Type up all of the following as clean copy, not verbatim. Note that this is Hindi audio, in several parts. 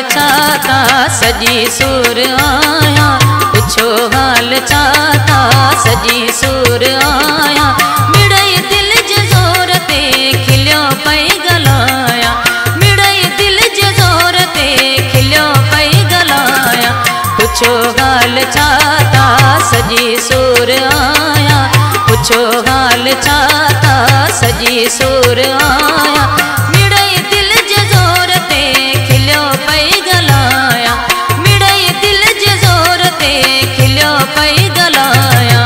चाहता सजी सूर आया, पुछो हाल चाहता सजी सूर आया। मिड़ई दिल जे ज़ोर ते खिलियो पई गलाया, मिड़ई दिल जे ज़ोर ते खिलियो पई गलाया। पुछो हाल चाहता सजी सूर आया, पुछो हाल चाहता सजी सूर आया। मिड़ई दिल जे ज़ोर ते खिलियो पई गलाया, मिड़ई दिल जे ज़ोर ते खिलियो पई गलाया।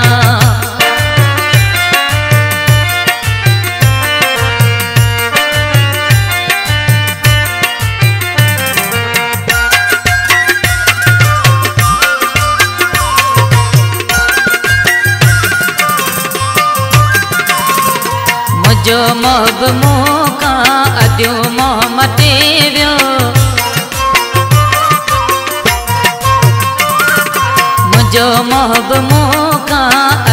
मुझो मोहब मोका अद्यो मोह मटे वियो, मुझो मोहब मोका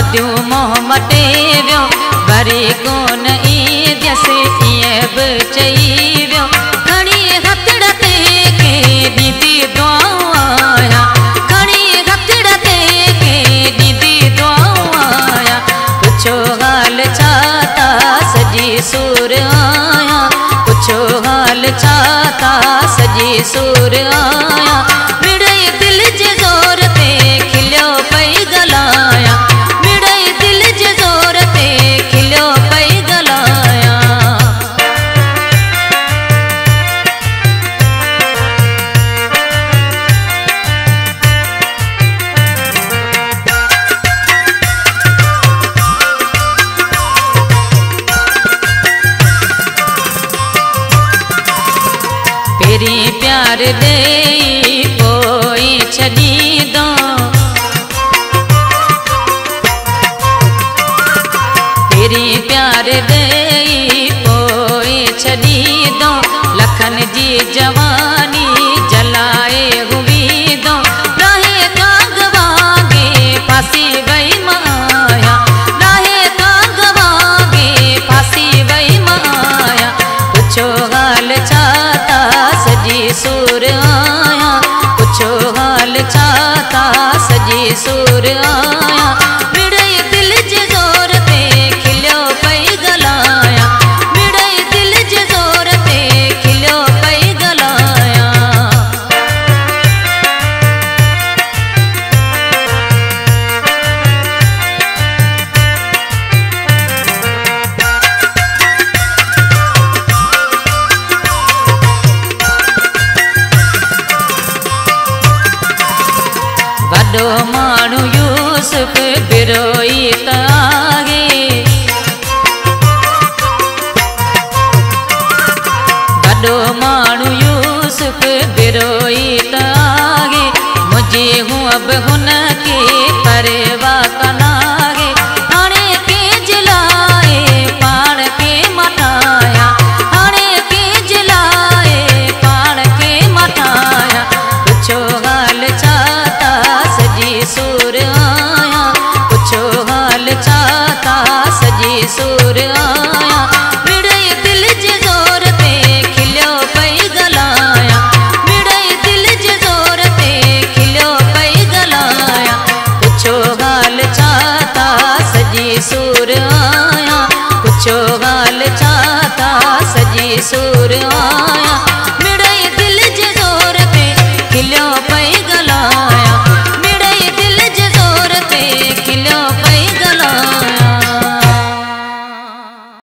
अद्यो मोह मटे वियो। वरी कोन ईंदसि ईअं बि चई वियो, खणी हथड़ ते के ॾींदी दुआऊं आया, खणी हथड़ ते के ॾींदी दुआऊं आया। पुछो हाल चाहता सजी सूर आया, पुछो हाल चाहता सजी सूर आया। मिड़ई दिल जे ज़ोर ते खिलियो पई गलाया, मिड़ई दिल जे ज़ोर ते खिलियो पई गलाया। तेरी प्यार दे पोई छड़ी दो, तेरी प्यार दे पोई छड़ी दो। लखन जी जवानी जलाए हुई दो, राहे काग वागे फांसी वई माया, राहे काग वागे फांसी वई माया। पुछो हाल चाहता सजी सूर आया, पुछो हाल चाहता सजी सूर आया। मिड़ई दिल जे ज़ोर ते खिलियो पई गलाया, मिड़ई दिल जे ज़ोर ते खिलियो पई गलाया। वॾो माण्हू यूसुफ बिरोई त आहे, वॾो माण्हू यूसुफ बिरोई त आहे। मुंहिंजी हूअं बि हुन खे परवाह कान आहे, हाणे कंहिंजे लाइ पाण खे मटाया, हाणे कंहिंजे लाइ पाण खे मटाया। पुछो हाल चाहता सजी सूर आया, पुछो हाल चाहता सजी सूर आया। मिड़ई दिल जे ज़ोर ते खिलियो पई गलाया, मिड़ई दिल जे ज़ोर ते खिलियो पई गलाया। पुछो हाल चाहता सजी सूर आया, पुछो हाल चाहता सजी सूर आया।